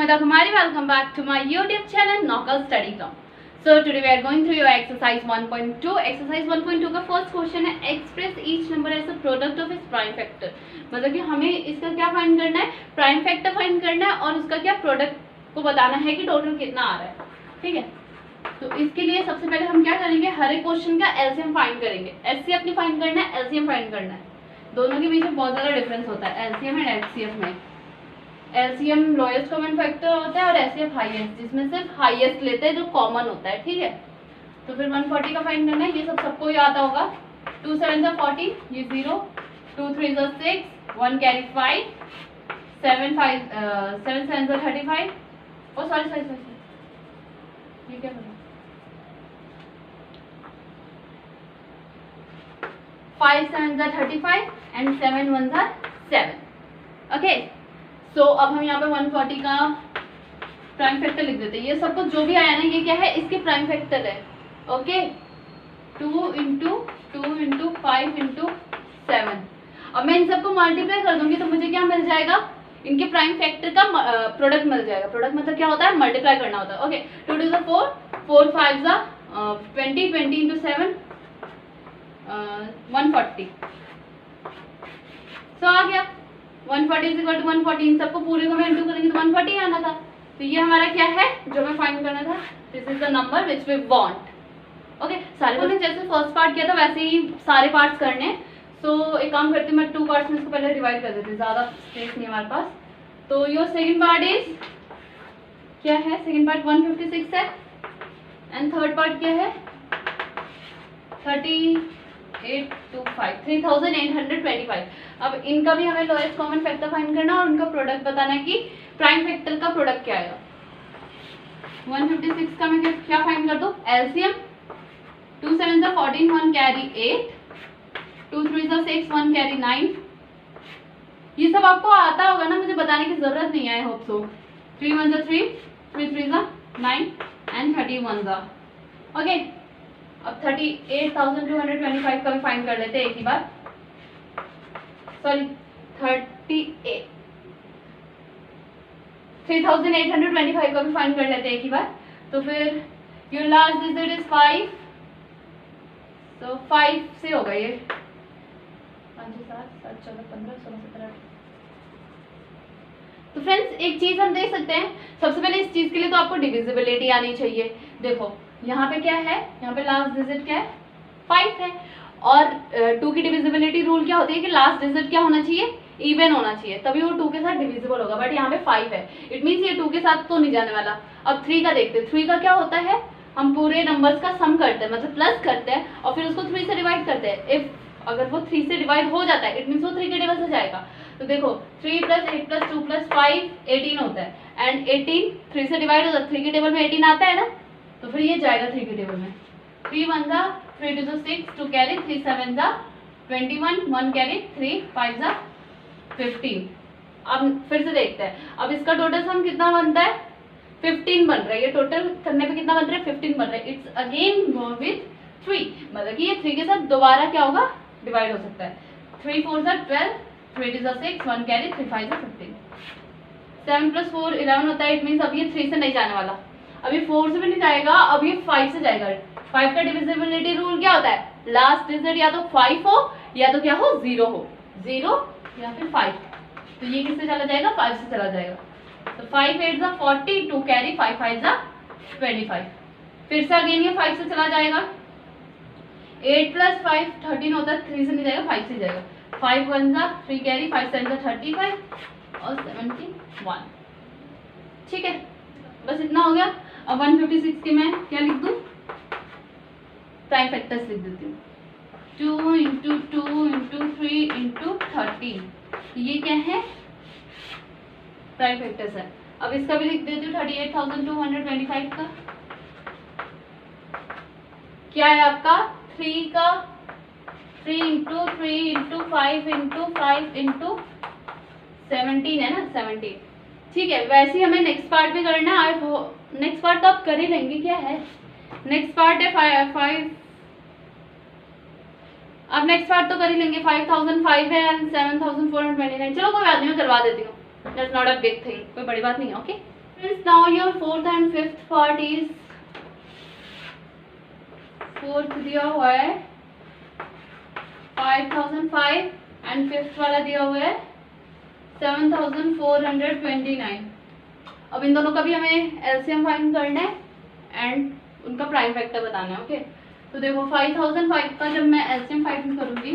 Amita Kumari. Welcome back to my YouTube channel Knockout Study Club. So today we are going through your exercise 1.2. Exercise 1.2 का first question है express each number as a product of its prime factor. मतलब कि हमें इसका क्या find करना है, prime factor find करना है और उसका क्या प्रोडक्ट को बताना है कि टोटल कितना आ रहा है। ठीक है, तो इसके लिए सबसे पहले हम क्या करेंगे, हर एक क्वेश्चन का एलसीएम फाइंड करेंगे। एचसीएफ नहीं फाइंड करना है, एलसीएम फाइंड करना है। दोनों के बीच में बहुत ज़्यादा डिफरेंस होता है एलसीएम एंड एचसीएफ में। एलसीएम लोएस्ट कॉमन फैक्टर होता है और एचसीएफ हाईएस्ट, जिसमें सिर्फ हाईएस्ट लेते हैं जो कॉमन होता है। ठीक है, तो फिर 140 का फाइंड करना है। ये सब सबको याद होगा। 2 7 जा 40, ये 0, 2 3 जा 6, 1 कैरी 5, 7 7 जा 35। ओ सॉरी ये क्या बना, 5 7 जा 35 एंड 7 1 जा 7। ओके, सो अब हम यहाँ पे 140 का प्राइम फैक्टर लिख देते हैं। ये सब कुछ जो भी आया ना, ये क्या है, इसके प्राइम फैक्टर है। Okay, 2 into 5 into 7। अब मैं इन सबको मल्टीप्लाई कर दूंगी तो मुझे क्या मिल जाएगा, इनके प्राइम फैक्टर का प्रोडक्ट मिल जाएगा। प्रोडक्ट मतलब क्या होता है, मल्टीप्लाई करना होता है। ओके, 2 2 4, 4 5 जा 20, 20 इंटू 7 140। सो आ गया 140 इज इक्वल टू 140। इन सबको पूरे को मैं इंटू करेंगे तो 140 आना था। तो ये हमारा क्या है जो हमें फाइंड करना था, this is the number which we want. Okay, सारे को जैसे फर्स्ट पार्ट किया था वैसे ही सारे पार्ट्स करने। सो एक काम करती हूँ, मैं 2 पार्ट्स में इसको पहले डिवाइड कर देती हूँ, ज़्यादा स्पेस नहीं है हमारे पास। तो योर सेकेंड पार्ट इज क्या है, सेकेंड पार्ट 156 है एंड थर्ड पार्ट क्या है 3825। अब इनका भी हमें लोएस्ट कॉमन फैक्टर फाइंड करना और उनका प्रोडक्ट बताना है कि प्राइम फैक्टर का प्रोडक्ट क्या आएगा। 156 का मैं क्या फाइंड कर दूं, एलसीएम 2 7 जा 14, 1 कैरी 8, 2 3 जा 6, 1 कैरी 9। ये सब आपको आता होगा ना, मुझे बताने की जरूरत नहीं है, आई होप सो। 3 1 जा 3, 3 3 जा 9 एंड 31 जा। ओके, अब 38,225 का भी फाइंड कर लेते हैं एक ही बार। सॉरी 3825 का भी फाइंड कर लेते हैं एक ही बार। तो फिर योर लास्ट डिजिट इज 5, तो 5 से होगा ये 5 7 7 14 15 16 17। तो फ्रेंड्स एक चीज हम देख सकते हैं, सबसे पहले इस चीज के लिए तो आपको डिविजिबिलिटी आनी चाहिए। देखो यहाँ पे क्या है, यहाँ पे लास्ट डिजिट क्या है 5 है और 2 की डिविजिबिलिटी रूल क्या होती है कि लास्ट डिजिट क्या होना चाहिए, इवन होना चाहिए, तभी वो 2 के साथ डिविजिबल होगा। बट यहाँ पे 5 है, इट मीन्स ये 2 के साथ तो नहीं जाने वाला। अब 3 का देखते हैं। 3 का क्या होता है, हम पूरे नंबर्स का सम करते हैं, मतलब प्लस करते हैं और फिर उसको 3 से डिवाइड करते हैं। इफ अगर वो 3 से डिवाइड हो जाता है इट मीन्स वो 3 के टेबल से जाएगा। तो देखो 3 + 8 + 2 + 5 18 होता है एंड 18 3 से डिवाइड होता है, 3 के टेबल में 18 आता है ना, तो फिर ये जाएगा 3 के टेबल में। 3 1 जा 3 2 जा 6, 2 कैरी 3 7 जा 21, 1 कैरी 3 5 जा 15। अब फिर से देखते हैं, अब इसका टोटल सम कितना बनता है 15 बन रहा है। ये टोटल करने पे कितना बन रहा है 15 बन रहा है। इट्स अगेन गो विथ 3, मतलब कि ये 3 के साथ दोबारा क्या होगा, डिवाइड हो सकता है। 3 4 जा 12, 3 2 जा 6, 1 कैरी 3 5 जा 15। 7 + 4 11 होता है, इट मीन्स अब ये 3 से नहीं जाने वाला, अभी 4 से भी नहीं जाएगा, अब ये 5 से जाएगा। 5 का डिविजिबिलिटी रूल क्या होता है, लास्ट डिजिट या तो 5 हो या तो क्या हो 0 हो, 0 या फिर 5। तो ये किससे चला जाएगा, 5 से चला जाएगा। तो 5 8 जा 40, 2 कैरी 5 5 जा 25। फिर से अगेन ये 5 से चला जाएगा। 8 + 5 13 होता है, 3 से नहीं जाएगा 5 से जाएगा। 5 1 जा 3 कैरी 5 7 जा 35 और 71। ठीक है, बस इतना हो गया। अब 156 के मैं क्या लिख दूं, प्राइम फैक्टर्स लिख देती हूँ। 2 इंटू 2 इंटू 3 इंटू 13, ये क्या है प्राइम फैक्टर्स है। अब इसका भी लिख देती हूँ 38,225 का क्या है आपका 3 का 3 इंटू 3 इंटू 5 इंटू 5 इंटू 17 है ना 17। ठीक है, वैसे ही हमें नेक्स्ट पार्ट भी करना है। नेक्स्ट पार्ट तो आप कर ही लेंगे, क्या है नेक्स्ट पार्ट है 5। अब नेक्स्ट पार्ट तो कर ही लेंगे। 5005 है एंड 7429। चलो कोई बात नहीं, मैं करवा देती हूँ, that's not a big thing, कोई बड़ी बात नहीं है। Okay Now your fourth and fifth part is, fourth दिया हुआ है 5005 एंड फिफ्थ वाला दिया हुआ है 7429। अब इन दोनों का भी हमें एलसीएम फाइंड करना है एंड उनका प्राइम फैक्टर बताना है। ओके, तो देखो 5005 का जब मैं एलसीएम फाइंड करूंगी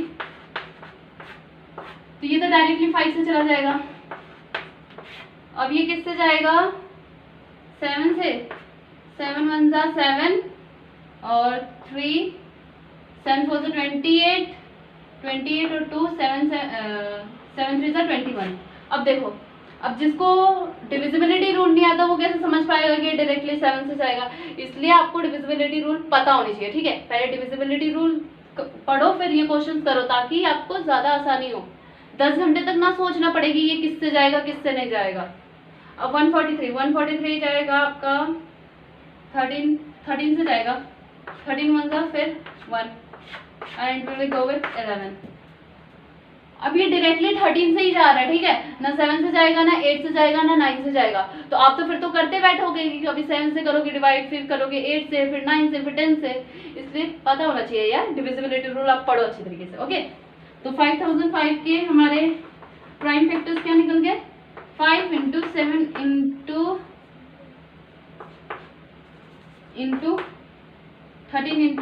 तो ये तो डायरेक्टली 5 से चला जाएगा। अब ये किससे जाएगा? 7 से। 7 1 जा 7 और 3 7 4 से 28 28 और 2 7 3 जा 21। अब देखो, अब जिसको डिविजिबिलिटी रूल नहीं आता वो कैसे समझ पाएगा कि डायरेक्टली 7 से जाएगा? इसलिए आपको डिविजिबिलिटी रूल पता होनी चाहिए। ठीक है, पहले डिविजिबिलिटी रूल पढ़ो फिर ये क्वेश्चन करो ताकि आपको ज्यादा आसानी हो। 10 घंटे तक ना सोचना पड़ेगी ये किससे जाएगा किससे नहीं जाएगा। अब 143 जाएगा आपका 13 से जाएगा। 13 1 जा फिर 1 एंड विल गो विद 11। अब ये डायरेक्टली 13 से ही जा रहा है। ठीक है, ना 7 से जाएगा, ना 8 से जाएगा, ना 9 से जाएगा। तो आप तो फिर तो करते बैठोगे कि कभी 7 से करोगे डिवाइड, फिर करोगे 8 से, फिर 9 से, फिर 10 से। इसलिए पता होना चाहिए यार, डिविजिबिलिटी रूल आप पढ़ो अच्छी तरीके से। ओके, तो 5005 के हमारे प्राइम फैक्टर्स क्या निकल गए? 5 × 7 × 13 ×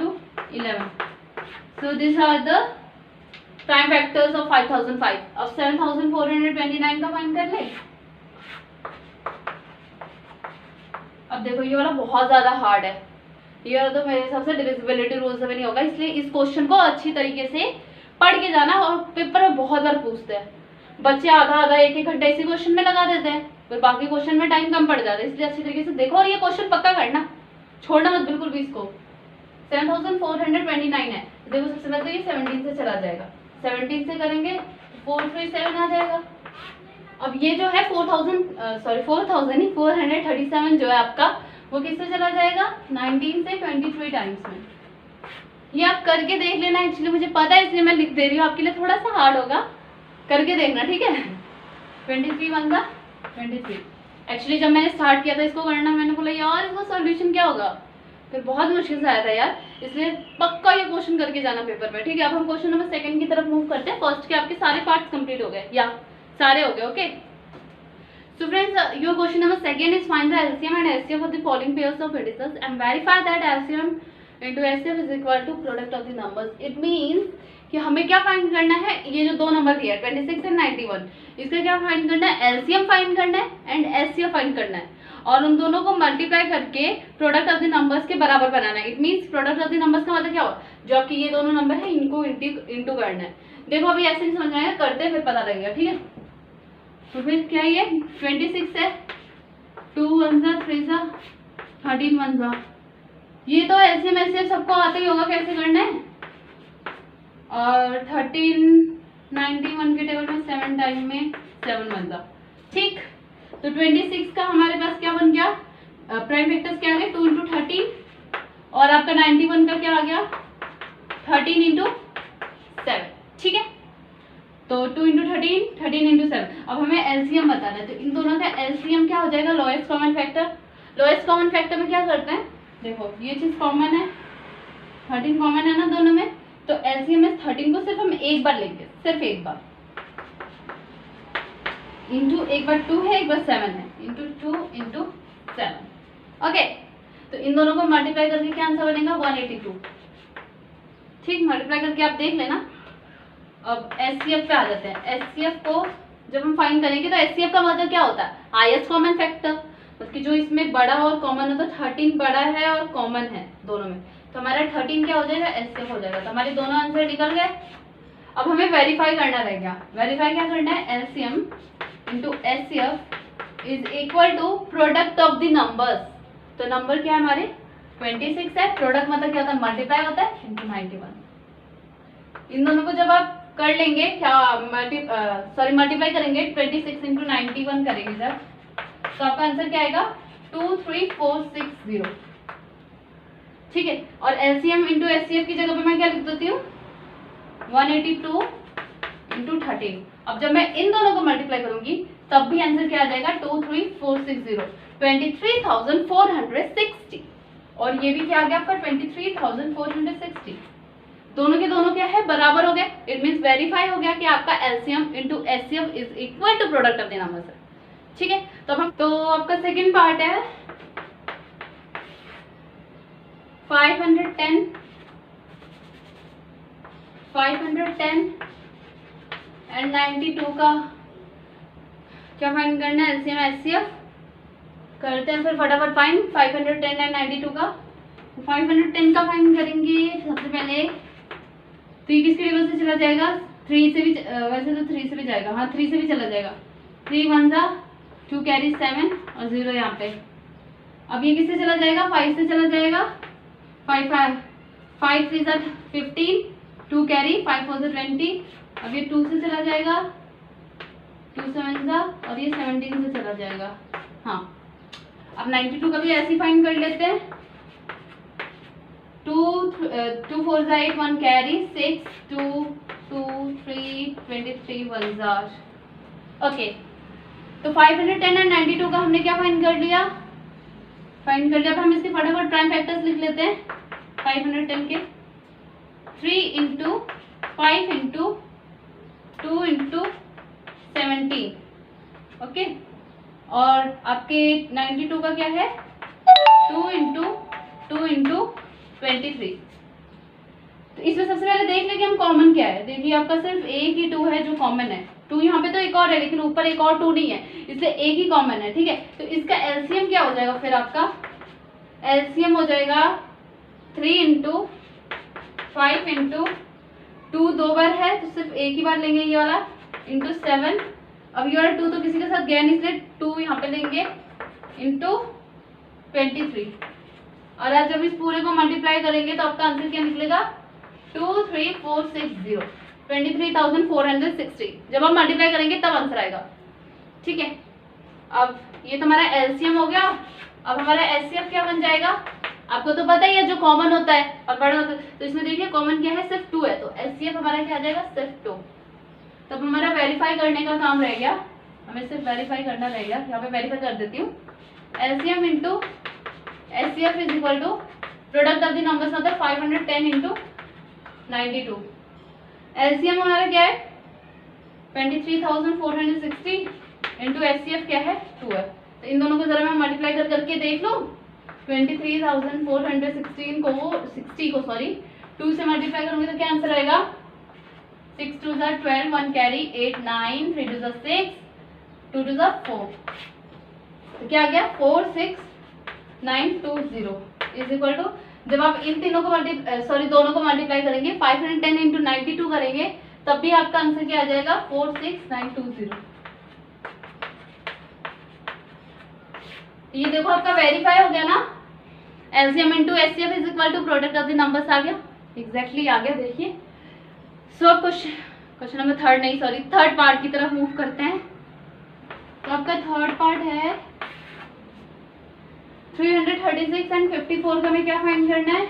11। So these are the prime factors of 5005। अब 7429 का फाइंड कर ले। अब देखो ये वाला बहुत ज्यादा हार्ड है, ये वाला तो मेरे हिसाब से डिविजिबिलिटी रूल से भी नहीं होगा। इसलिए इस क्वेश्चन को अच्छी तरीके से पढ़ के जाना, और पेपर में बहुत बार पूछते हैं बच्चे, आधा एक घंटा इसी क्वेश्चन में लगा देते हैं, फिर बाकी क्वेश्चन में टाइम कम पड़ जाता है। इसलिए अच्छी तरीके से देखो और ये क्वेश्चन पक्का करना, छोड़ना मत बिल्कुल भी इसको। 7429 है, देखो सबसे पहले तो ये 17 से चला जाएगा। 17 से करेंगे 437 आ जाएगा। अब ये जो है 437 जो है आपका, वो किससे चला जाएगा? 19 से 23 टाइम्स में। ये आप करके देख लेना, एक्चुअली मुझे पता है इसलिए मैं लिख दे रही हूँ, आपके लिए थोड़ा सा हार्ड होगा, करके देखना। ठीक है, 23 1 जा 23। एक्चुअली जब मैंने स्टार्ट किया था इसको करना, मैंने बोला यार इसका सॉल्यूशन क्या होगा, फिर बहुत मुश्किल से आया था यार। इसलिए पक्का ये क्वेश्चन करके जाना पेपर में। ठीक है, अब हम क्वेश्चन नंबर 2 की तरफ मूव करते हैं। फर्स्ट के आपके सारे पार्ट्स कंप्लीट हो गए या सारे हो गए? Okay, so friends, your question number 2 is find the LCM and HCF of the following pairs of indices and verify that LCM into HCF is equal to product of the numbers। It means कि हमें क्या find करना है? ये जो दो number दिया है 26 एंड 91, इसका क्या फाइंड करना है? एलसीएम फाइंड करना है एंड HCF फाइंड करना है, और उन दोनों को मल्टीप्लाई करके प्रोडक्ट ऑफ द नंबर्स के बराबर बनाना है। It means product of the numbers का मतलब क्या हो? जो आपकी ये दोनों नंबर है इनको इंटू करना है। देखो अभी ऐसे नहीं समझ आएगा, करते फिर पता लगेगा। ठीक है, तो फिर क्या ये 26 है, 2 1 जा 3 जा 13 1 जा, ये तो एलसीएम एचसीएफ सबको आता ही होगा कैसे करना है। और 1391 के टेबल में 7 टाइम में 7 1 जा। ठीक, तो 26 का हमारे पास क्या बन गया? प्राइम फैक्टर्स क्या आ गए? 2 × 13, और आपका 91 का क्या आ गया? 13 × 7। ठीक है, तो 2 × 13 13 × 7। अब हमें एलसीएम बताना है, तो इन दोनों का एलसीएम क्या हो जाएगा? Lowest common factor. Lowest common factor में क्या करते हैं? देखो ये चीज कॉमन है, 13 कॉमन है ना दोनों में, तो एलसीएम में 13 को सिर्फ हम एक बार लेंगे, सिर्फ एक बार, इंटू एक बार 2 है, एक बार 7 है, इंटू 2 × 7। ओके, तो इन दोनों को मल्टीप्लाई करके क्या आंसर बनेगा? 182। ठीक, मल्टीप्लाई करके आप देख लेना। अब एचसीएफ पे आ जाते हैं। एचसीएफ को जब हम फाइंड करेंगे तो एचसीएफ का मतलब क्या होता है? हाईएस्ट कॉमन फैक्टर, बल्कि जो इसमें बड़ा और कॉमन होता है। 13 बड़ा है और कॉमन है दोनों में, तो हमारा 13 क्या हो जाएगा? एचसीएफ हो जाएगा। तो हमारे दोनों आंसर निकल गए। अब हमें वेरीफाई करना रह गया। वेरीफाई क्या करना है? LCM into HCF is equal to product of the numbers. तो नंबर क्या है हमारे? 26 है, प्रोडक्ट मतलब क्या होता है? मल्टीप्लाई होता है इंटू 91। इन दोनों को जब आप कर लेंगे, क्या मल्टीप्लाई करेंगे, 26 × 91 करेंगे जब, तो आपका आंसर क्या आएगा? 23460। ठीक है, और एलसीएम इंटू एचसीएफ की जगह पे मैं क्या लिख देती हूँ? 182 × 13। अब जब मैं इन दोनों को मल्टीप्लाई करूंगी तब भी आंसर क्या आ जाएगा? 23460। 23,460 और ये भी क्या आ गया आपका 23,460। दोनों के दोनों क्या है, बराबर हो गए। इट मीन्स वेरीफाई हो गया कि आपका LCM into HCF is equal to product of the numbers है। ठीक है, तो आपका सेकंड पार्ट है 510 एंड 92 का क्या फाइंड करना है, एलसीएम एचसीएफ करते हैं फिर फटाफट फाइंड 510 एंड 92 का। 510 का फाइंड करेंगे सबसे पहले, तो ये किसके टेबल से चला जाएगा, 3 से भी, वैसे तो 3 से भी जाएगा, हाँ 3 से भी चला जाएगा। 3 1 जा 2 कैरी 7 और 0 यहाँ पे। अब ये किससे चला जाएगा, 5 से चला जाएगा, 5 3 जा 15, 2 कैरी 5 4 से 20। अब ये 2 से चला जाएगा, 2 7 जा और ये 17 से चला जाएगा। हाँ, अब 92 का भी ऐसे ही फाइंड कर लेते हैं। 2 4 जा 8 1 कैरी 6 2 2 3 23 1 जार। ओके, तो 510 एंड 92 का हमने क्या फाइंड कर लिया, फाइंड कर लिया। अब हम इसके फटाफट प्राइम फैक्टर्स लिख लेते हैं 510 के। 3 इंटू 5 इंटू 2 इंटू 17। ओके, और आपके 92 का क्या है, 2 इंटू 23। तो इसमें सबसे पहले देख लें कि हम कॉमन क्या है। देखिए आपका सिर्फ एक ही 2 है जो कॉमन है। 2 यहाँ पे तो एक और है लेकिन ऊपर एक और 2 नहीं है, इसलिए एक ही कॉमन है। ठीक है, तो इसका एलसीएम क्या हो जाएगा, फिर आपका एलसीएम हो जाएगा 3 इंटू 5 इंटू 2 2 बार है तो सिर्फ एक ही बार लेंगे ये वाला, इंटू 7। अब ये वाला 2 तो किसी के साथ गया नहीं इसलिए 2 यहाँ पे लेंगे, इंटू 23। और आज जब इस पूरे को मल्टीप्लाई करेंगे तो आपका आंसर क्या निकलेगा, 23460, 23,460। जब हम मल्टीप्लाई करेंगे तब आंसर आएगा। ठीक है, अब ये तो हमारा एलसीएम हो गया। अब हमारा एचसीएफ क्या बन जाएगा, आपको तो पता ही है जो कॉमन होता है और बड़ा होता है। तो इसमें देखिए कॉमन क्या है, सिर्फ 2 है, तो एचसीएफ हमारा क्या आ जाएगा, सिर्फ 2। तब हमारा वेरीफाई करने का काम रह गया, हमें सिर्फ वेरीफाई करना रहेगा। यहाँ पे वेरीफाई कर देती हूँ, LCM into HCF is equal to product of the numbers, मतलब 510 इंटू 92। एलसीएम हमारा क्या है 23,460 इंटू एचसीएफ क्या है 2 है। तो इन दोनों को जरा मैं मल्टीप्लाई करके देख लूँ। 23,416 को 60 को सॉरी 2 से मल्टीप्लाई करूंगी तो क्या आंसर आएगा, 6 2 जा 12 1 कैरी 8 9 3 2 जा 6 2 2 जा 4। तो क्या आ गया 46920 इज इक्वल टू, जब आप इन तीनों को दोनों को मल्टीप्लाई करेंगे 510 इंटू 92 करेंगे तब भी आपका आंसर क्या आ जाएगा 46920। ये देखो आपका वेरीफाई हो गया ना, LCM into HCF is equal to product of the numbers आ गया, एग्जैक्टली आ गया। देखिए सो अब क्वेश्चन नंबर थर्ड पार्ट की तरफ मूव करते हैं। तो आपका थर्ड पार्ट है 336 एंड 54 का हमें क्या फाइंड करना है,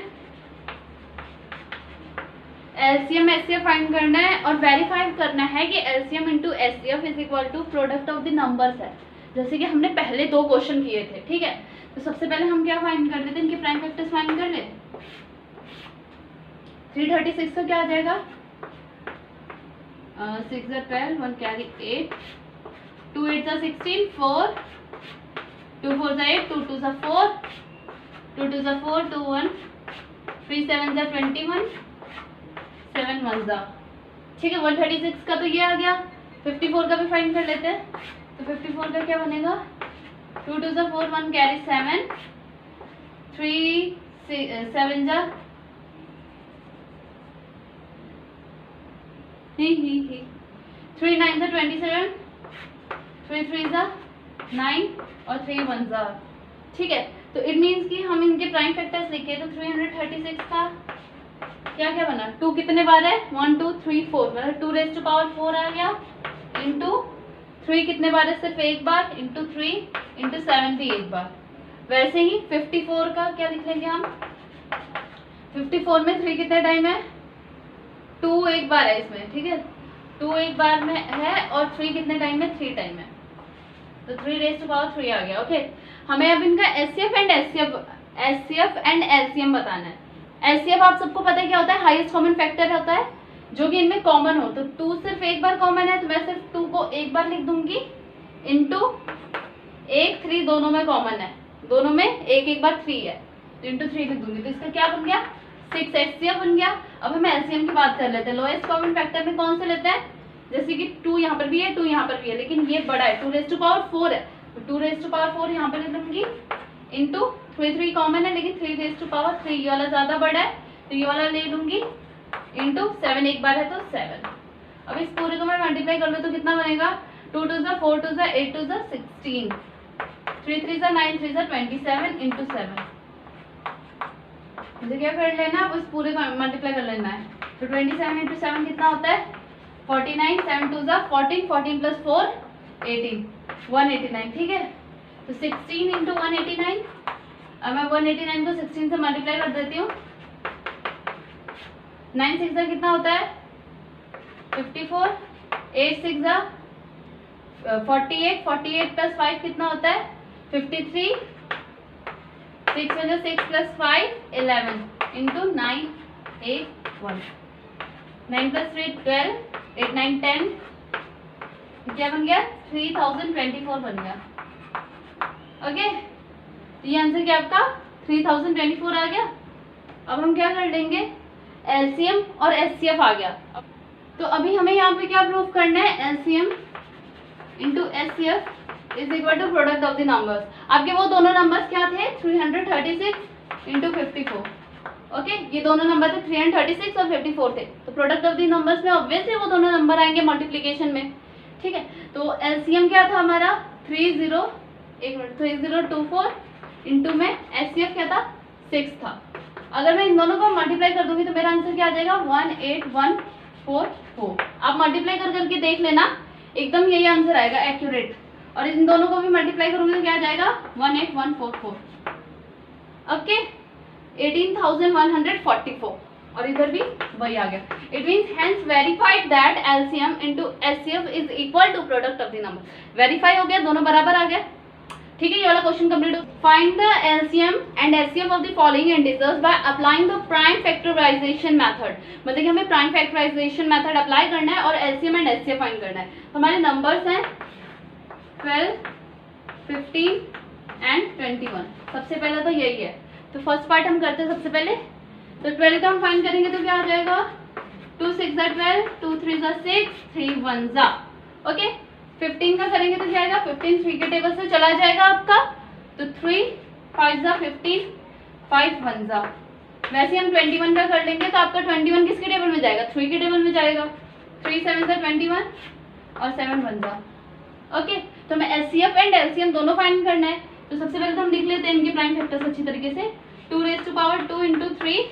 एलसीएम एचसीएफ फाइंड करना है और वेरीफाई करना है कि LCM into HCF is equal to product of the numbers है, जैसे कि हमने पहले 2 क्वेश्चन किए थे। ठीक है, तो सबसे पहले हम क्या फाइंड कर लेते हैं, इनके प्राइम फैक्टर्स फाइंड कर ले। 336 का क्या आ जाएगा, 6 जा 12 1 कैरी 8 2 8 जा 16 4 2 4 जा 8 2 2 जा 4 2 2 जा 4 2 1 3 7 जा 21 7 1 जा। ठीक है, 136 का तो ये आ गया। 54 का भी फाइंड कर लेते हैं। तो 54 का क्या बनेगा, 2 2 जा 4 1 कैरी 7 3 7 जा 3 9 जा 27 3 3 जा 9 और 3 1 जा। ठीक है, तो इट मीन्स कि हम इनके प्राइम फैक्टर्स लिखे तो 336 का क्या क्या बना, 2 कितने बार है 1 2 3 4 मतलब 2 रेज़ टू पावर 4 आ गया, इंटू 3 कितने बार है सिर्फ एक बार, इंटू 3 इंटू 7 भी एक बार। वैसे ही 54 का क्या लिख लेंगे हम, 54 में 3 कितने टाइम है, 2 एक बार है इसमें। ठीक है, 2 एक बार में है और 3 कितने टाइम में 3 टाइम है। तो 3 रेज़ टू पावर 3 आ गया। ओके, हमें अब इनका एचसीएफ एंड एलसीएम बताना है। एचसीएफ आप सबको पता है क्या होता है, हाईएस्ट कॉमन फैक्टर होता है जो कि इनमें कॉमन हो। तो 2 सिर्फ एक बार कॉमन है तो मैं सिर्फ 2 को एक बार लिख दूंगी, इंटू 1 3 दोनों में कॉमन है, दोनों में एक बार 3 है तो इंटू 3 लिख दूंगी। तो इसका क्या बन गया, 6 एचसीएफ बन गया। अब हम एलसीएम की बात कर लेते हैं। लोएस्ट कॉमन फैक्टर में कौन से लेते हैं, जैसे कि 2 यहाँ पर भी है, 2 यहाँ पर भी है, लेकिन ये बड़ा है, 2 रेज़ टू पावर 4 है, तो 2 रेज़ टू पावर 4 यहाँ पर लिख दूंगी, इंटू 3 कॉमन है लेकिन 3 रेज़ टू पावर 3 ये वाला ज्यादा बड़ा है तो ये वाला ले लूंगी, इंटू 7 एक बार है तो 7। अब इस पूरे को मैं मल्टीप्लाई कर लूँ तो कितना बनेगा, 2 2 जा 4 2 जा 8 2 जा 16, 3 3 जा 9 3 जा 27 इंटू 7। मुझे क्या कर लेना, अब इस पूरे को मल्टीप्लाई कर लेना है। तो 27 इंटू 7 कितना होता है, 49, 7 2 जा 14, 14 प्लस 4 18, 189। ठीक है, तो 16 इंटू 189। अब मैं 189 को 16 से मल्टीप्लाई कर देती हूँ। 9 6 जा कितना होता है 54, 8 6 जा 48, 48 प्लस 5 कितना होता है 53, 6 में 6 प्लस 5 11 इंटू 9 8 1, 9 प्लस 3 12, 8 9 10, क्या बन गया 3024 बन गया। ओके, ये आंसर क्या आपका 3024 आ गया। अब हम क्या कर लेंगे, एलसीएम और एचसीएफ आ गया। तो अभी हमें यहाँ पे क्या प्रूफ करना है, LCM into HCF is equal to product of the numbers. आपके वो दोनों नंबर्स क्या थे, 336 इंटू 54। ओके, ये दोनों नंबर थे 336 और 54 थे, तो प्रोडक्ट ऑफ द नंबर्स में ऑब्वियसली वो दोनों नंबर आएंगे मल्टीप्लीकेशन में। ठीक है, तो एलसीएम क्या था हमारा 3024 इंटू में एचसीएफ क्या था 6 था। अगर मैं इन दोनों को मल्टीप्लाई कर दूंगी तो मेरा आंसर क्या आ जाएगा 18144। आप मल्टीप्लाई कर करके देख लेना, एकदम यही आंसर आएगा एक्यूरेट। और इन दोनों को भी मल्टीप्लाई करूंगी तो क्या आ जाएगा 18144। ओके, 18144 और इधर भी वही आ गया। It means hence verified that LCM into HCF is equal to product of the number. Verify हो गया, दोनों बराबर आ गया। ठीक है, ये वाला क्वेश्चन कंप्लीट हो। Find the LCM and HCF of the following integers by applying the prime factorization method. मतलब कि हमें प्राइम फैक्टराइजेशन मेथड अप्लाई करना है और एलसीएम एंड एचसीएफ फाइंड करना है। तो हमारे नंबर्स हैं 12, 15 एंड 21। सबसे पहले तो यही है, तो फर्स्ट पार्ट हम करते हैं सबसे पहले। तो 12 का हम फाइंड करेंगे तो क्या आ जाएगा 2 6 जा 12, 2 3 जा 6, 3 1 जा। ओके, 15 का करेंगे तो क्या आएगा 15 3 के टेबल से चला जाएगा आपका, तो 3 5 जा 15, 5 1 जा। वैसे हम 21 का कर लेंगे तो आपका 21 किसके टेबल में जाएगा 3 के टेबल में जाएगा, 3 7 जा 21 और 7 1 जा। ओके, तो हमें एचसीएफ एंड एलसीएम दोनों फाइंड करना है। तो सबसे पहले तो हम लिख लेते हैं इनके प्राइम फैक्टर्स अच्छी तरीके से। 2 रेज़ टू पावर 2 इंटू 3,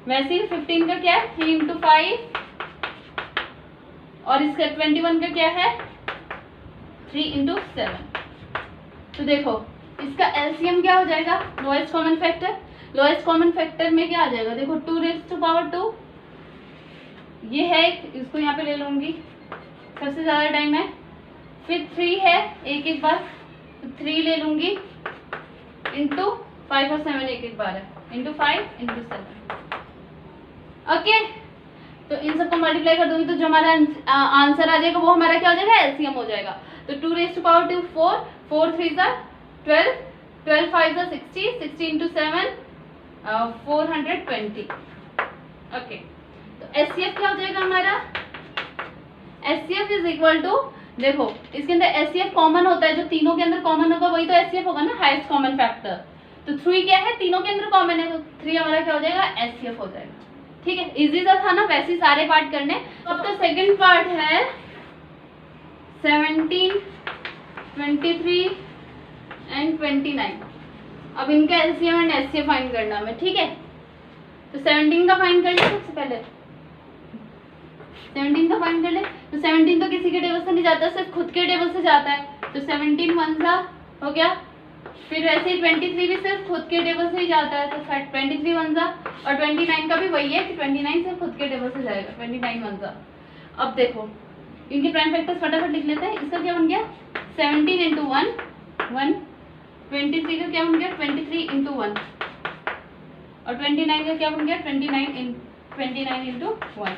वैसे ही 15 का क्या है 3 इंटू 5 और इसका 21 का क्या है 3 इंटू 7। तो देखो इसका एलसीएम क्या हो जाएगा, lowest common factor. Lowest common factor में क्या आ जाएगा, देखो 2 रेज़ टू पावर 2 ये है, इसको यहाँ पे ले लूंगी, सबसे ज्यादा टाइम है। फिर 3 है एक बार, तो 3 ले लूंगी इंटू 5 और 7 एक बार है, इंटू 5 इंटू 7। ओके, तो इन सबको मल्टीप्लाई कर दूंगी तो जो हमारा आंसर आ जाएगा वो हमारा क्या हो जाएगा एलसीएम हो जाएगा। तो 2 रेज़ टू पावर 2 4, 4 3 जा 12, 12 5 जा 60, 60 इंटू 7 420। ओके, तो एचसीएफ क्या हो जाएगा हमारा, एचसीएफ इज इक्वल टू, देखो इसके अंदर एचसीएफ कॉमन होता है, जो तीनों के अंदर कॉमन होगा वही तो एचसीएफ होगा ना, हाईएस्ट कॉमन फैक्टर। तो 3 क्या है, तीनों के अंदर कॉमन है, तो 3 हमारा क्या हो जाएगा एचसीएफ हो जाएगा। ठीक है, इजी सा था ना, वैसे ही सारे पार्ट करने। अब तो सेकंड पार्ट है 17, 23 एंड 29। अब इनका एलसीएम एंड एचसीएफ फाइंड करना हमें। ठीक है, तो 17 का फाइंड कर ले सबसे पहले, 17 का फाइंड कर ले। तो 17 तो किसी के टेबल से नहीं जाता, सिर्फ खुद के टेबल से जाता है, तो 17 1 जा हो गया। फिर वैसे ही 23 भी सिर्फ खुद के टेबल से ही जाता है, तो 23 1 जा, और 29 का भी वही है कि 29 सिर्फ खुद के टेबल से जाएगा, 29 1 जा। अब देखो इनके प्राइम फैक्टर्स फटाफट लिख लेते हैं। इसका क्या बन गया 17 इंटू 1 1, 23 का क्या बन गया 23 इंटू 1, और 29 का क्या बन गया 29 इंटू 1।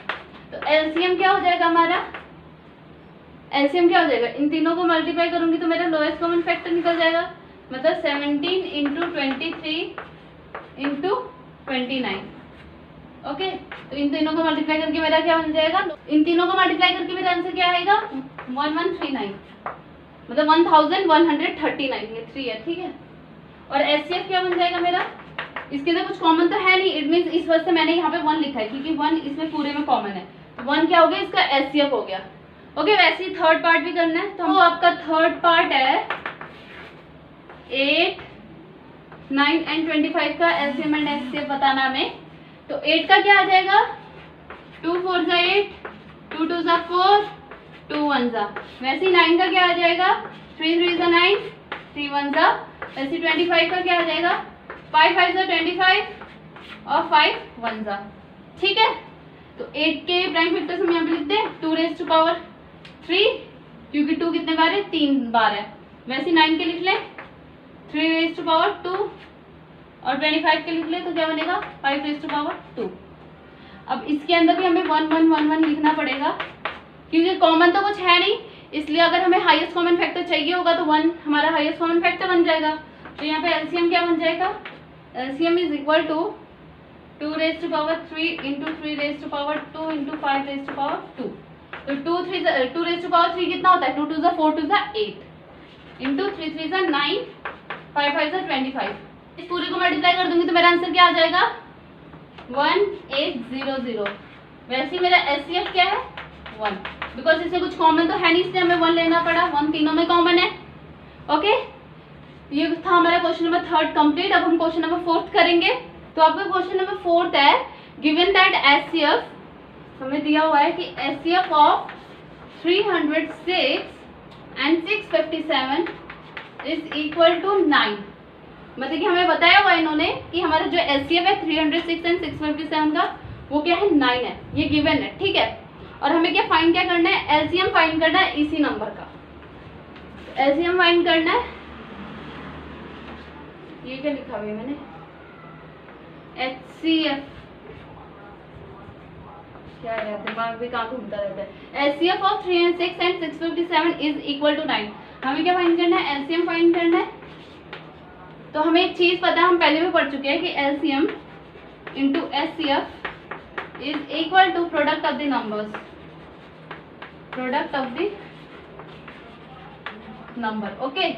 तो एलसीएम क्या हो जाएगा हमारा, एलसीएम क्या हो जाएगा, इन तीनों को मल्टीप्लाई करूंगी तो मेरा लोएस्ट कॉमन फैक्टर निकल जाएगा, मतलब 17 इंटू 23 इंटू 29। ओके, तो इन तीनों को मल्टीप्लाई करके मेरा क्या बन जाएगा, इन तीनों को मल्टीप्लाई करके मेरा आंसर क्या आएगा 1139, मतलब 1139, ये 3 है, ठीक है। और एचसीएफ क्या बन जाएगा मेरा, इसके अंदर कुछ कॉमन तो है नहीं, इट मींस इस वजह से मैंने यहाँ पे 1 लिखा है क्योंकि 1 इसमें पूरे में कॉमन है, तो 1 क्या हो गया, इसका एचसीएफ हो गया। ओके, वैसे ही थर्ड पार्ट भी करना है, तो आपका थर्ड पार्ट है 8, 9 एंड 25 का एलसीएम एंड एचसीएफ बताना हमें। तो 8 का क्या आ जाएगा, 2 4 जा 8, 2 2 जा 4, 2 1 जा। वैसे ही 9 का क्या आ जाएगा, 3 3 जा 9, 3 1 जा। वैसे 25 का क्या आ जाएगा, 5 5 जा 25 और 5 1 जा, ठीक है। तो 8 के प्राइम फैक्टर्स हम यहाँ पे लिखते हैं 2 रेज़ टू पावर 3, क्योंकि 2 कितने बार है, 3 बार है। वैसे 9 के लिख लें 3 रेज़ टू पावर 2, और 25 के लिख ले तो क्या बनेगा 5 रेज़ टू पावर 2। अब इसके अंदर भी हमें 1 1 1 1 लिखना पड़ेगा, क्योंकि कॉमन तो कुछ है नहीं, इसलिए अगर हमें हाईएस्ट कॉमन फैक्टर चाहिए होगा तो 1 हमारा हाईएस्ट कॉमन फैक्टर बन जाएगा। तो यहाँ पे एलसीएम क्या बन जाएगा, LCM is equal to 2 raise to power 3 into 3 raise to power 2 into 5 raise to power 2। तो 2 रेज़ टू पावर 3 कितना होता है, 2 2 जा 4 2 जा 8 इंटू 3 3 जा 9, 5 5 जा 25। इस पूरे को मल्टीप्लाई कर दूंगी तो मेरा आंसर क्या आ जाएगा 1800। वैसे ही मेरा एचसीएफ क्या है 1, बिकॉज इसमें कुछ कॉमन तो है नहीं इसलिए हमें 1 लेना पड़ा, 1 तीनों में कॉमन है। ओके, ये था हमारा क्वेश्चन नंबर 3 कंप्लीट। अब हम क्वेश्चन नंबर 4 करेंगे। तो आपका क्वेश्चन नंबर 4 है, गिवन दैट एचसीएफ हमें दिया हुआ है कि HCF of 306 and 657 is equal to 9। मतलब कि हमें बताया हुआ इन्होंने कि हमारा जो एचसीएफ है 306 एंड 657 का वो क्या है 9 है, ये गिवन है, ठीक है। और हमें क्या फाइंड क्या करना है, एलसीएम फाइंड करना है इसी नंबर का। एलसीएम फाइंड करना है, ये क्या लिखा हुआ है मैंने, एचसीएफ क्या है, दिमाग भी काम घूमता रहता है। HCF of 306 and 657 is equal to 9। हमें क्या फाइंड करना है, एलसीएम फाइंड करना है। तो हमें एक चीज पता है, हम पहले भी पढ़ चुके हैं कि LCM into HCF is equal to product of the numbers, product of the number. Okay,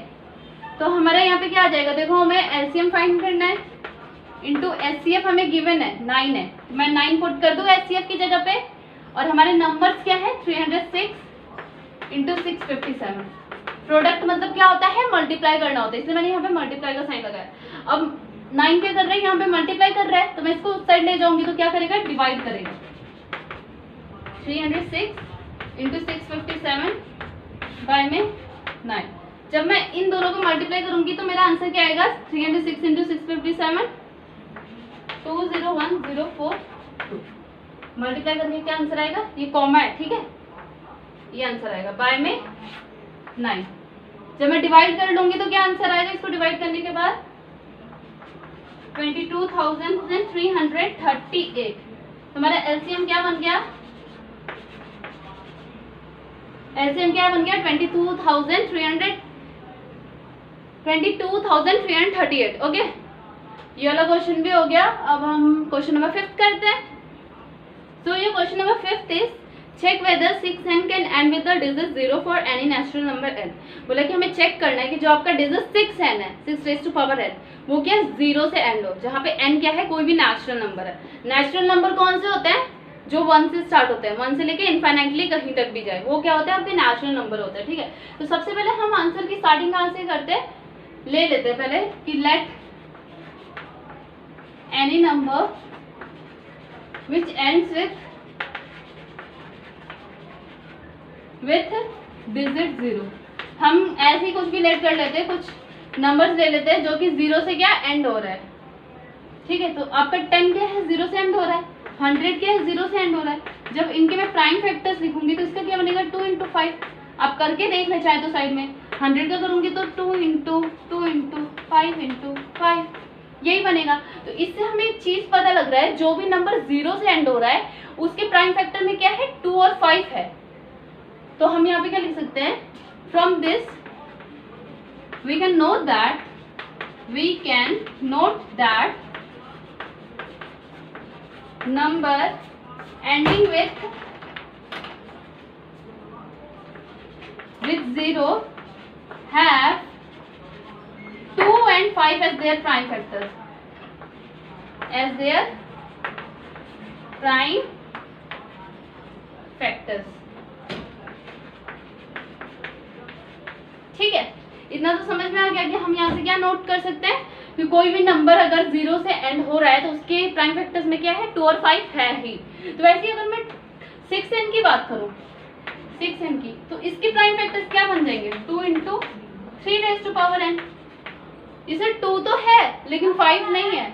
तो हमारा यहाँ पे क्या आ जाएगा, देखो हमें एलसीएम फाइंड करना है इंटू एचसीएफ हमें गिवन है 9 है, मैं 9 पुट कर दूँ एचसीएफ की जगह पे, और हमारे नंबर्स क्या है 306 इंटू 657। प्रोडक्ट मतलब क्या होता है, मल्टीप्लाई करना होता है, इसलिए मैंने यहाँ पे मल्टीप्लाई का साइन लगाया। अब 9 क्या कर रहे हैं, यहाँ पे मल्टीप्लाई कर रहा है, तो मैं इसको उस साइड ले जाऊंगी तो क्या करेगा, डिवाइड करेगा। 306 इंटू 657 बाय में 9। जब मैं इन दोनों को मल्टीप्लाई करूंगी तो मेरा आंसर क्या आएगा, 306 इंटू 657 201,042। मल्टीप्लाई करके क्या आंसर आएगा, ये कॉमा है, ठीक है, ये आंसर आएगा बाय में 9। जब मैं डिवाइड कर लूंगी तो क्या आंसर आएगा, इसको डिवाइड करने के बाद 22,338। हमारा एलसीएम क्या बन गया, एलसीएम क्या बन गया 22,338। ओके, ये वाला क्वेश्चन भी हो गया। अब हम क्वेश्चन नंबर 5 करते हैं। सो ये question number 5 is check whether 6n can end with the digit 0 for any natural number n। बोला कि हमें चेक करना है कि जो आपका डिजिट 6n है, 6 रेज़ टू पावर n, वो क्या 0 से एंड हो, जहाँ पे n क्या है, कोई भी नेचुरल नंबर है। नेचुरल नंबर कौन से होते हैं, जो 1 से स्टार्ट होते हैं, 1 से लेके इनफाइनाइटली कहीं तक भी जाए, वो क्या होता है, आपके नेचुरल नंबर होते हैं, ठीक है। तो सबसे पहले हम आंसर की स्टार्टिंग कहाँ से करते हैं, ले लेते हैं पहले कि let any number which ends with digit 0। हम ऐसे ही कुछ भी लेट कर लेते हैं, कुछ नंबर्स ले लेते हैं जो कि 0 से क्या एंड हो रहा है, ठीक है। तो आपका 10 क्या है, 0 से एंड हो रहा है, 100 क्या है, 0 से एंड हो रहा है। जब इनके मैं प्राइम फैक्टर्स लिखूंगी तो इसका क्या बनेगा 2 × 5। आप करके देख ले चाहे तो साइड में, 100 का करूँगी तो 2 इंटू 5 इंटू 5 यही बनेगा। तो इससे हमें एक चीज़ पता लग रहा है, जो भी नंबर 0 से एंड हो रहा है उसके प्राइम फैक्टर में क्या है, 2 और 5 है। तो हम यहाँ पे क्या लिख सकते हैं, from this we can note that number ending with 0 have 2 and 5 as their prime factors, ठीक है। इतना तो समझ में आ गया कि हम यहाँ से क्या नोट कर सकते हैं कि कोई भी नंबर अगर 0 से एंड हो रहा है तो उसके प्राइम फैक्टर्स में क्या है, 2 और 5 है ही। तो वैसे ही अगर मैं 6n की बात करूँ, 6n की, तो इसके प्राइम फैक्टर्स क्या बन जाएंगे, 2 इंटू 3n। इसे 2 तो है लेकिन 5 नहीं है,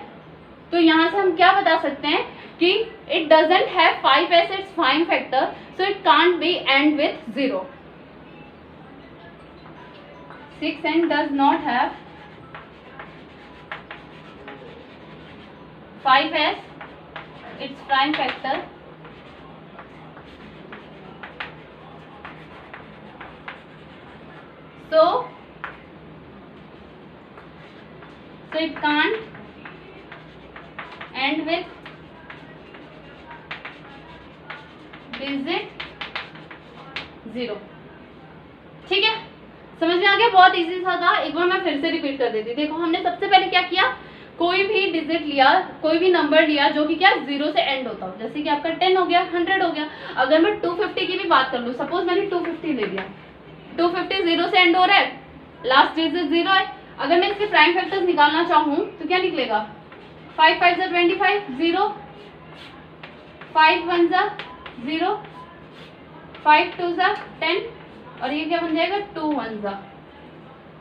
तो यहाँ से हम क्या बता सकते हैं कि it doesn't have 5 as its prime factor, so it can't be end with 0। 6n does not have 5 as its prime factor, so it can't end with digit 0। ठीक है, समझ में आ गया, बहुत इजी सा था। एक बार मैं फिर से रिपीट कर देती। देखो हमने सबसे पहले क्या किया, कोई भी डिजिट लिया, कोई भी नंबर लिया जो कि क्या 0 से एंड होता हो, जैसे कि आपका 10 हो गया, 100 हो गया। अगर मैं 250 की भी बात कर लूँ, सपोज मैंने 250 ले लिया, 250 0 से एंड हो रहा है, लास्ट डिजिट 0 है। अगर मैं इसके प्राइम फैक्टर्स निकालना चाहूँ तो क्या निकलेगा, 5 5 = 25, 0, 5 1 = 0, 5 2 = 10, और ये क्या बन जाएगा, 2 1 =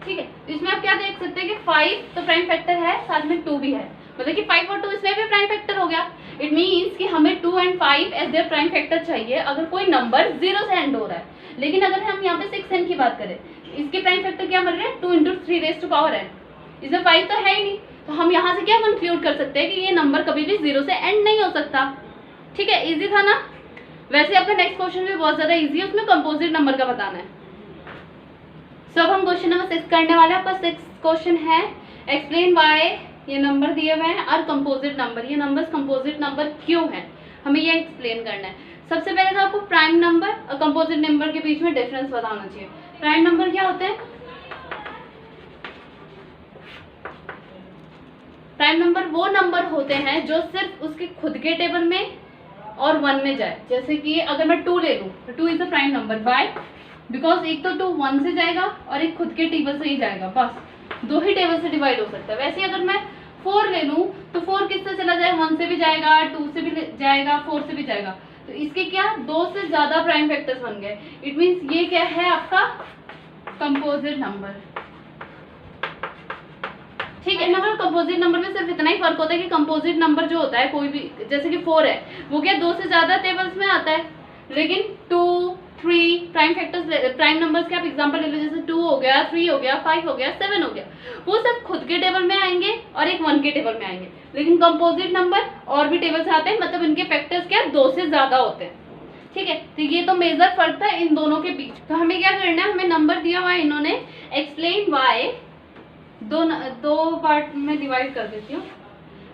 ठीक है। तो इसमें आप क्या देख सकते हैं कि 5 तो प्राइम फैक्टर है, साथ में 2 भी है, मतलब कि 5 और 2 इसमें भी प्राइम फैक्टर हो गया। इट मीन्स कि हमें 2 and 5 as their prime factor चाहिए अगर कोई नंबर 0 से एंड हो रहा है। लेकिन अगर हम यहाँ पे 6n की बात करें, इसके प्राइम फैक्टर क्या बन रहे हैं, 2 इंटू 3n, इसमें 5 तो है ही नहीं। तो हम यहाँ से क्या कंक्लूड कर सकते हैं कि ये नंबर कभी भी 0 से एंड नहीं हो सकता। ठीक है, इजी था ना। वैसे आपका नेक्स्ट क्वेश्चन भी बहुत ज्यादा इजी है, उसमें कंपोजिट नंबर का बताना है। सो अब हम क्वेश्चन नंबर 6 करने वाले हैं। आपका 6 क्वेश्चन है, एक्सप्लेन व्हाई ये नंबर दिए हुए हैं और कंपोजिट नंबर, ये नंबर्स कंपोजिट नंबर क्यों है, हमें ये एक्सप्लेन करना है। सबसे पहले तो आपको प्राइम नंबर और कंपोजिट नंबर के बीच में डिफरेंस बताना चाहिए। प्राइम नंबर क्या होते हैं, प्राइम नंबर वो नंबर होते हैं जो सिर्फ उसके खुद के टेबल में और 1 में जाए। जैसे कि अगर मैं 2 ले लूँ तो 2 is a prime number, by because एक तो 2 1 से जाएगा और एक खुद के टेबल से ही जाएगा, बस 2 ही टेबल से डिवाइड हो सकता है। वैसे अगर मैं 4 ले लूँ तो 4 किससे चला जाए, 1 से भी जाएगा, 2 से भी जाएगा, 4 से भी जाएगा। तो इसके क्या 2 से ज्यादा प्राइम फैक्टर्स बन गए। इट मीन्स ये क्या है आपका कंपोजिट नंबर। ठीक है, नंबर कंपोजिट नंबर में सिर्फ इतना ही फर्क होता है कि कंपोजिट नंबर जो होता है कोई भी, जैसे कि 4 है, वो क्या 2 से ज्यादा टेबल्स में आता है। लेकिन 2 3 प्राइम फैक्टर्स, प्राइम नंबर्स के आप एग्जांपल ले लो, जैसे 2 हो गया, 3 हो गया, 5 हो गया, 7 हो गया, वो सब खुद के टेबल में आएंगे और एक 1 के टेबल में आएंगे। लेकिन कंपोजिट नंबर और भी टेबल से आते हैं, मतलब इनके फैक्टर्स क्या 2 से ज्यादा होते हैं। ठीक है, तो ये तो मेजर फर्क था इन दोनों के बीच। तो हमें क्या करना है, हमें नंबर दिया हुआ है इन्होंने, एक्सप्लेन वाई, दो पार्ट में डिवाइड कर देती हूँ।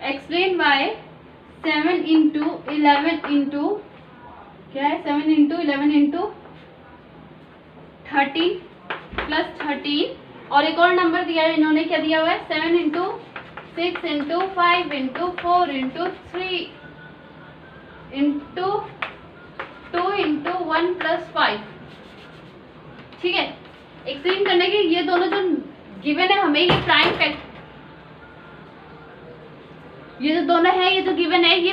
एक्सप्लेन वाई 7 इंटू 11 इंटू क्या है, 7 इंटू 11 इंटू 13 प्लस 13, और एक और नंबर दिया है इन्होंने, क्या दिया हुआ है 7 into 6 into 5 into 4 into 3 into 2 into 1 plus 5। ठीक है, एक्सप्लेन करने के ये दोनों जो गिवन है हमें, ये प्राइम फैक्टर, ये जो दोनों है, ये जो गिवन है, ये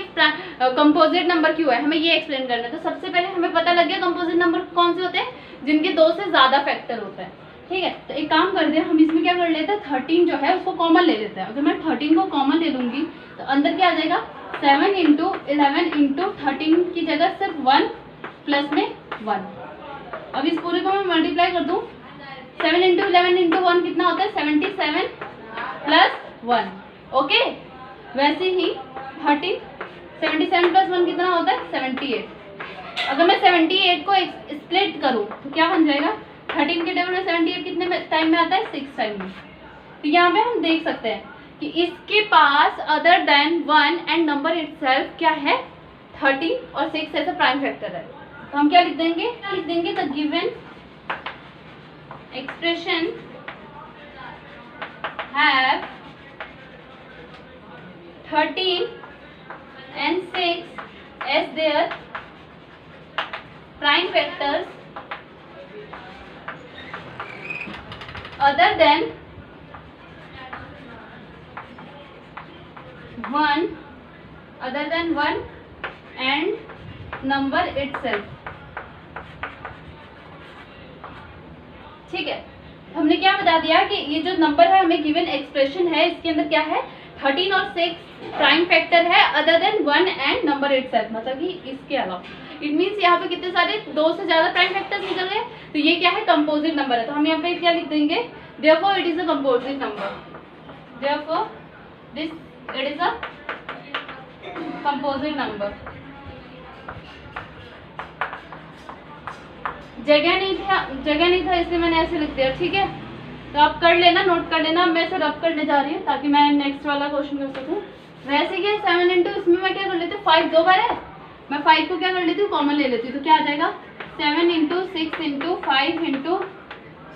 कंपोजिट नंबर क्यों है, हमें ये एक्सप्लेन करना है। तो सबसे पहले हमें पता लग गया कंपोजिट नंबर कौन से होते हैं, जिनके 2 से ज्यादा फैक्टर होता है। ठीक है, तो एक काम करते हैं, हम इसमें क्या कर लेते हैं, 13 जो है उसको कॉमन ले लेते हैं। अगर मैं 13 को कॉमन ले लूंगी तो अंदर क्या आ जाएगा, 7 इंटू 11 इंटू 13 की जगह सिर्फ 1 प्लस में 1। अब इस पूरे को मैं मल्टीप्लाई कर दूं, 7 इंटू 11 इंटू 1 कितना होता है 77 प्लस 1। ओके, वैसे ही 13 77 प्लस 1 कितना होता है 78। अगर मैं 78 को स्प्लिट करूं तो क्या बन जाएगा, 13 के टेबल में 78 कितने टाइम में आता है 6 टाइम में। तो यहाँ पे हम देख सकते हैं कि इसके पास other than 1 and number itself क्या है 13 और 6 ऐसा प्राइम फैक्टर है। तो हम क्या लिख देंगे, the given expression have 13 and 6 as their prime factors other than 1 and number itself। ठीक है, हमने क्या बता दिया कि ये जो नंबर है हमें गिवन एक्सप्रेशन है, इसके अंदर क्या है 13 और 6 प्राइम फैक्टर है other than 1 and number itself, मतलब कि इसके अलावा। इट मीन्स यहाँ पे कितने सारे 2 से ज्यादा प्राइम फैक्टर्स निकल गए, तो ये क्या है कंपोजिट नंबर है। तो हम यहाँ पे क्या लिख देंगे, therefore it is a composite number, therefore this it is a composite number. जगह नहीं था इसलिए मैंने ऐसे लिख दिया। ठीक है, तो आप कर लेना, नोट कर लेना। मैं इसे रब करने जा रही हूँ ताकि मैं नेक्स्ट वाला क्वेश्चन कर सकूँ। वैसे क्या 7 इंटू इसमें मैं क्या कर लेती हूँ 5 दो बार है, मैं 5 को क्या कर लेती हूँ कॉमन ले लेती हूँ। तो क्या आ जाएगा 7 इंटू 6 इंटू 5 इंटू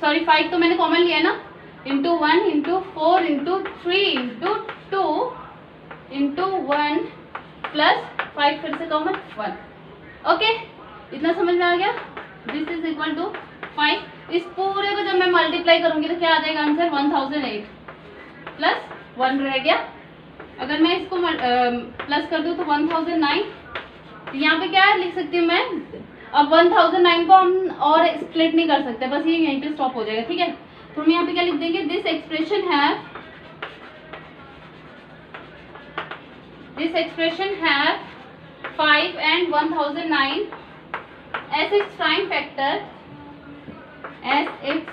5 तो मैंने कॉमन लिया है ना, into 1 into 4 into 3 into 2 into 1 plus 5 फिर से कॉमन 1। ओके, इतना समझ में आ गया। This is equal to 5। इस पूरे को जब मैं मल्टीप्लाई करूंगी तो क्या आ जाएगा आंसर 1008 प्लस 1 रह गया। अगर मैं इसको प्लस कर दूं तो 1009। यहाँ पे क्या लिख सकती हूँ मैं, अब 1009 को हम और स्प्लिट नहीं कर सकते, बस ये यहीं पे स्टॉप हो जाएगा। ठीक है, तो हम यहाँ पे क्या लिख देंगे, दिस एक्सप्रेशन है 5 and 1009 as its prime factor, as its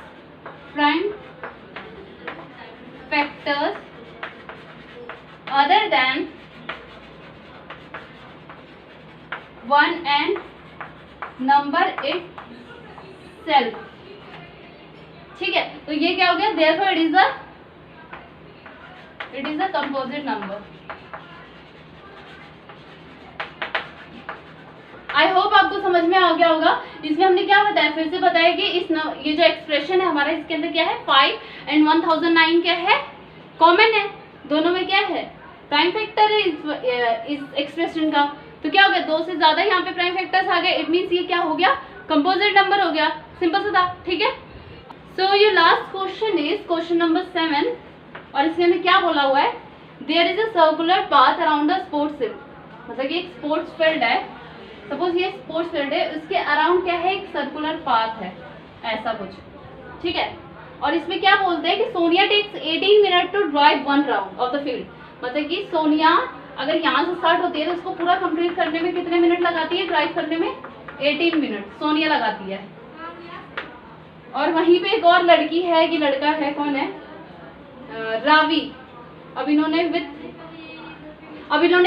prime factors other than 1 and number itself। ठीक है, तो ये क्या हो गया, therefore it is a composite number। I hope आपको समझ में आ गया होगा। इसमें हमने क्या बताया, फिर से बताया कि ये जो एक्सप्रेशन है हमारा, इसके अंदर क्या है 5 एंड 1009 क्या है कॉमन है, दोनों में क्या है प्राइम फैक्टर है इस एक्सप्रेशन का। तो क्या हो गया 2 से ज्यादा यहाँ पे प्राइम फैक्टर्स आ गए, इट मीन्स ये क्या हो गया कंपोजिट नंबर हो गया, सिंपल सा था। ठीक है, so your last question is question number 7 और इसके अंदर क्या बोला हुआ है, there is a circular path around a sports field. मतलब कि एक स्पोर्ट्स फील्ड है, सपोज ये स्पोर्ट्स फील्ड है, उसके अराउंड क्या है एक सर्कुलर पाथ है ऐसा कुछ। ठीक है, और इसमें क्या बोलते हैं कि Sonia takes 18 minute to drive 1 round of the field. मतलब कि सोनिया अगर यहाँ से स्टार्ट होती है तो उसको पूरा कंप्लीट करने में कितने मिनट लगाती है, ड्राइव करने में 18 मिनट सोनिया लगाती है। और वहीं पे एक और लड़की है कि लड़का है, कौन है, रावी। अब इन्होंने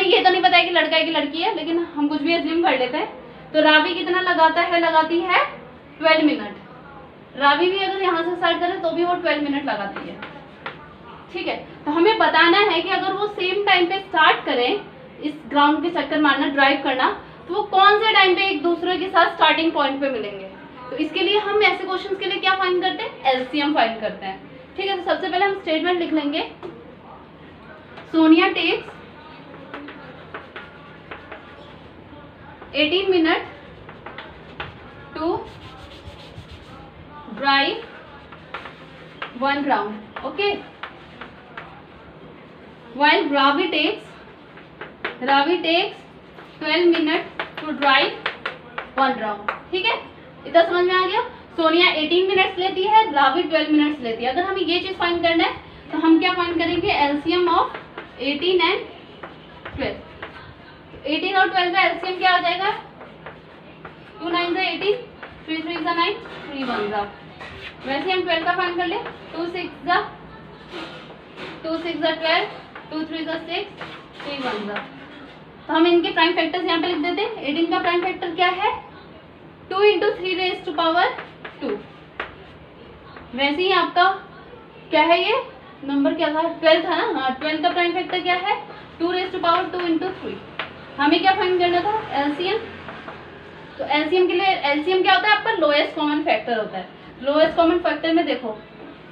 ये तो नहीं बताया कि लड़का है कि लड़की है, लेकिन हम कुछ भी अज्यूम कर लेते हैं। तो रावी कितना लगाती है 12 मिनट। रावी भी अगर यहाँ से स्टार्ट करे तो भी वो 12 मिनट लगाती है। ठीक है, तो हमें बताना है कि अगर वो सेम टाइम पे स्टार्ट करें इस ग्राउंड के चक्कर मारना, ड्राइव करना, तो वो कौन से टाइम पे एक दूसरे के साथ स्टार्टिंग पॉइंट पे मिलेंगे। तो इसके लिए हम ऐसे क्वेश्चंस के लिए क्या फाइंड करते हैं, एलसीएम फाइंड करते हैं। ठीक है, तो सबसे पहले हम स्टेटमेंट लिख लेंगे, Sonia takes 18 minute to drive 1 round. Okay, while Ravi takes 12 minute to drive 1 round. ठीक है, इतना समझ में आ गया। सोनिया 18 मिनट्स लेती है, रावी 12 मिनट्स लेती है। अगर हमें ये चीज फाइंड करना है तो हम क्या फाइंड करेंगे, एलसीएम ऑफ 18 एंड 12। 18 और 12 का एलसीएम क्या आ जाएगा, 2 9 18, 3 3 9, 3 1। वैसे हम 12 का फाइंड कर ले। 2 6 जा 12, 2 3 जा 6, 3 1 जा। तो हम इनके प्राइम फैक्टर्स यहाँ पे लिख देते हैं। 18 का प्राइम फैक्टर क्या है? 2 × 3 raised to power 2। वैसे ही आपका क्या है, ये नंबर क्या था? 12 था ना। हाँ, 12 का प्राइम फैक्टर क्या है? 2 raised to power 2 × 3। हमें क्या फाइंड करना था? एलसीएम। तो एलसीएम के लिए, एलसीएम क्या होता है आपका? लोएस्ट कॉमन फैक्टर होता है। लोएस्ट कॉमन फैक्टर में देखो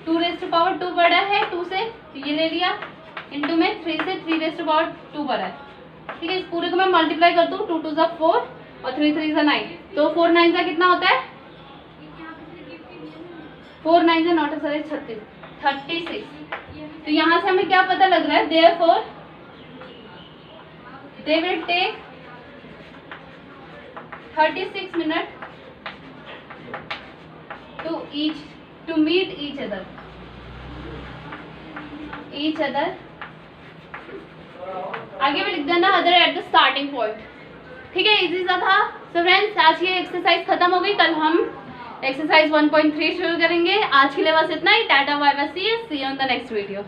2 raised to power 2 बड़ा है 2 से, तो ये ले लिया, इंटू में 3 से 3 raised to power 2 बड़ा है। ठीक है, इस पूरे को मैं मल्टीप्लाई करता हूँ। 2 2 जा 4 और 3 3 जा 9, तो 4 9 जा कितना होता है? 4 9 जा 9 36। तो यहाँ से हमें क्या पता लग रहा है? Therefore they will take 36 minutes to meet each other आगे भी लिख देना other at the starting point. ठीक है, इजी सा था। सो फ्रेंड्स, आज की एक्सरसाइज खत्म हो गई। कल हम एक्सरसाइज 1.3 शुरू करेंगे। आज के लिए बस इतना ही। Tata bye bye, see you on the next video.